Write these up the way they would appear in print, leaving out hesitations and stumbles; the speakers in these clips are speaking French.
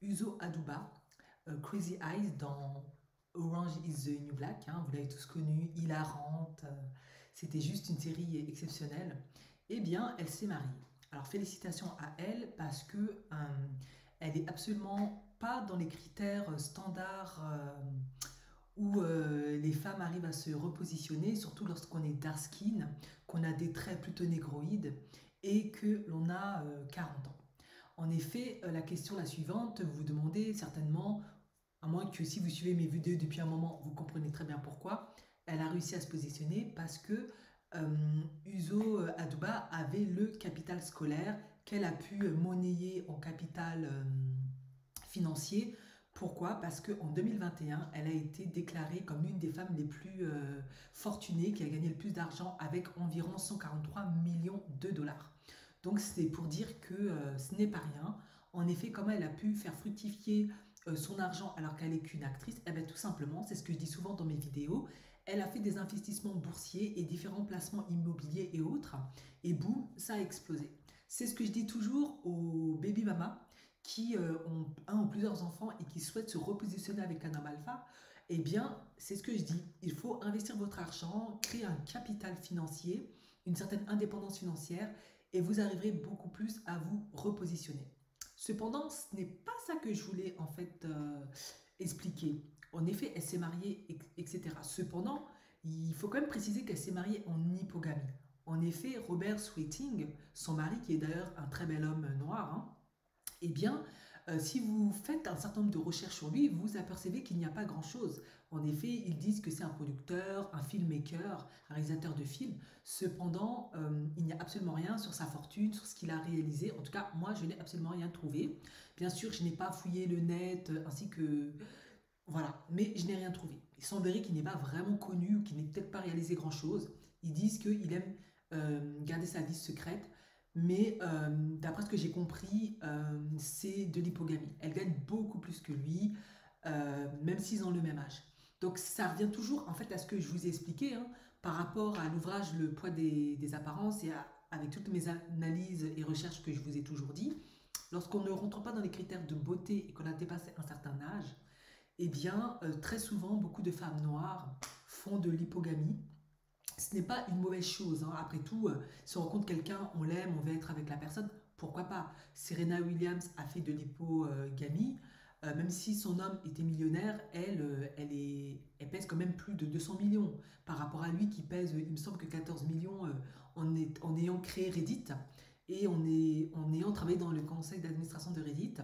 Uzo Aduba, Crazy Eyes dans Orange is the New Black, hein, vous l'avez tous connue, hilarante, c'était juste une série exceptionnelle. Eh bien, elle s'est mariée. Alors félicitations à elle parce que elle est absolument pas dans les critères standards où les femmes arrivent à se repositionner, surtout lorsqu'on est dark skin, qu'on a des traits plutôt négroïdes et que l'on a 40 ans. En effet, la question la suivante, vous vous demandez certainement, à moins que si vous suivez mes vidéos depuis un moment, vous comprenez très bien pourquoi, elle a réussi à se positionner parce que Uzo Aduba avait le capital scolaire qu'elle a pu monnayer en capital financier. Pourquoi? Parce qu'en 2021, elle a été déclarée comme l'une des femmes les plus fortunées, qui a gagné le plus d'argent avec environ 143 millions de dollars. Donc c'est pour dire que ce n'est pas rien. En effet, comment elle a pu faire fructifier son argent alors qu'elle n'est qu'une actrice? Eh bien tout simplement, c'est ce que je dis souvent dans mes vidéos, elle a fait des investissements boursiers et différents placements immobiliers et autres, et boum, ça a explosé. C'est ce que je dis toujours aux baby mamas qui ont un ou plusieurs enfants et qui souhaitent se repositionner avec un homme alpha. Eh bien, c'est ce que je dis, il faut investir votre argent, créer un capital financier, une certaine indépendance financière, et vous arriverez beaucoup plus à vous repositionner. Cependant, ce n'est pas ça que je voulais en fait expliquer. En effet, elle s'est mariée, etc. Cependant, il faut quand même préciser qu'elle s'est mariée en hypogamie. En effet, Robert Sweeting, son mari, qui est d'ailleurs un très bel homme noir, hein, eh bien, si vous faites un certain nombre de recherches sur lui, vous apercevez qu'il n'y a pas grand-chose. En effet, ils disent que c'est un producteur, un filmmaker, un réalisateur de films. Cependant, il n'y a absolument rien sur sa fortune, sur ce qu'il a réalisé. En tout cas, moi, je n'ai absolument rien trouvé. Bien sûr, je n'ai pas fouillé le net, ainsi que... Voilà, mais je n'ai rien trouvé. Il semblerait qu'il n'est pas vraiment connu, ou qu'il n'ait peut-être pas réalisé grand-chose. Ils disent qu'il aime garder sa vie secrète. Mais d'après ce que j'ai compris, c'est de l'hypogamie. Elle gagne beaucoup plus que lui, même s'ils ont le même âge. Donc ça revient toujours en fait à ce que je vous ai expliqué, hein, par rapport à l'ouvrage Le poids des apparences et avec toutes mes analyses et recherches que je vous ai toujours dit. Lorsqu'on ne rentre pas dans les critères de beauté et qu'on a dépassé un certain âge, eh bien très souvent beaucoup de femmes noires font de l'hypogamie. Ce n'est pas une mauvaise chose, hein. Après tout, si on rencontre quelqu'un, on l'aime, on veut être avec la personne, pourquoi pas? Serena Williams a fait de l'hypogamie, même si son homme était millionnaire, elle pèse quand même plus de 200 millions par rapport à lui qui pèse, il me semble que 14 millions en ayant créé Reddit et en ayant travaillé dans le conseil d'administration de Reddit.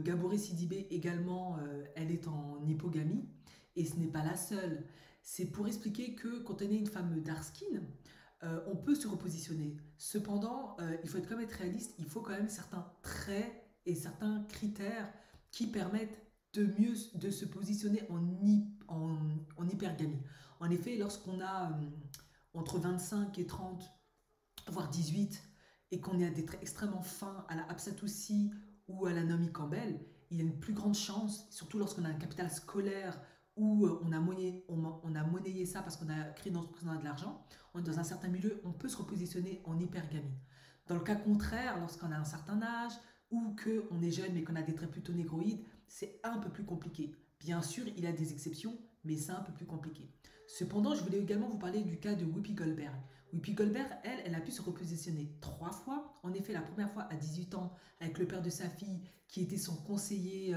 Gabouré Sidibé également, elle est en hypogamie et ce n'est pas la seule. C'est pour expliquer que quand on est une femme dark skin, on peut se repositionner. Cependant, il faut quand même être réaliste, il faut quand même certains traits et certains critères qui permettent de mieux de se positionner en hypergamie. En effet, lorsqu'on a entre 25 et 30, voire 18, et qu'on est à des traits extrêmement fins à la Hapsatoussi ou à la Naomi Campbell, il y a une plus grande chance, surtout lorsqu'on a un capital scolaire où on a monnayé ça parce qu'on a créé une entreprise, on a de l'argent, on est dans un certain milieu, on peut se repositionner en hypergamie. Dans le cas contraire, lorsqu'on a un certain âge ou qu'on est jeune mais qu'on a des traits plutôt négroïdes, c'est un peu plus compliqué. Bien sûr, il y a des exceptions, mais c'est un peu plus compliqué. Cependant, je voulais également vous parler du cas de Whoopi Goldberg. Whoopi Goldberg, elle a pu se repositionner 3 fois. En effet, la première fois à 18 ans avec le père de sa fille qui était son conseiller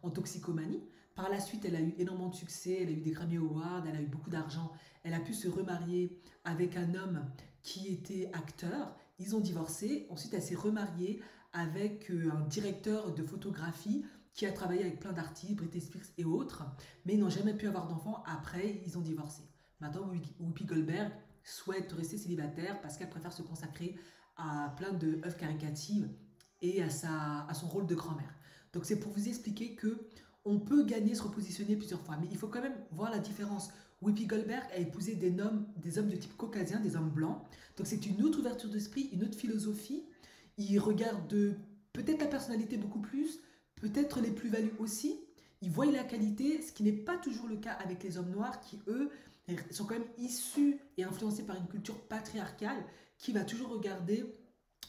en toxicomanie. Par la suite, elle a eu énormément de succès, elle a eu des Grammy Awards, elle a eu beaucoup d'argent. Elle a pu se remarier avec un homme qui était acteur. Ils ont divorcé. Ensuite, elle s'est remariée avec un directeur de photographie qui a travaillé avec plein d'artistes, Britney Spears et autres, mais ils n'ont jamais pu avoir d'enfants. Après, ils ont divorcé. Maintenant, Whoopi Goldberg souhaite rester célibataire parce qu'elle préfère se consacrer à plein de œuvres caricatives et à son rôle de grand-mère. Donc c'est pour vous expliquer que on peut gagner, se repositionner plusieurs fois, mais il faut quand même voir la différence. Whoopi Goldberg a épousé des hommes de type caucasien, des hommes blancs, donc c'est une autre ouverture d'esprit, une autre philosophie. Ils regardent peut-être la personnalité beaucoup plus, peut-être les plus-values aussi. Ils voient la qualité, ce qui n'est pas toujours le cas avec les hommes noirs qui, eux, sont quand même issus et influencés par une culture patriarcale qui va toujours regarder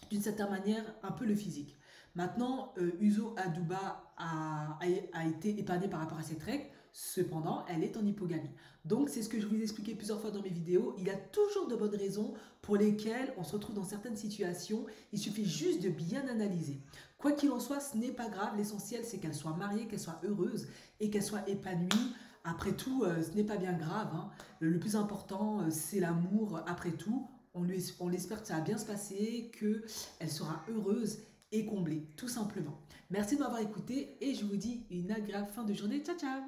d'une certaine manière un peu le physique. Maintenant, Uzo Aduba a été épargné par rapport à cette règle, cependant, elle est en hypogamie. Donc, c'est ce que je vous ai expliqué plusieurs fois dans mes vidéos, il y a toujours de bonnes raisons pour lesquelles on se retrouve dans certaines situations, il suffit juste de bien analyser. Quoi qu'il en soit, ce n'est pas grave, l'essentiel c'est qu'elle soit mariée, qu'elle soit heureuse et qu'elle soit épanouie. Après tout, ce n'est pas bien grave, hein. Le plus important, c'est l'amour. Après tout, on espère que ça va bien se passer, qu'elle sera heureuse et comblée, tout simplement. Merci de m'avoir écouté et je vous dis une agréable fin de journée. Ciao, ciao!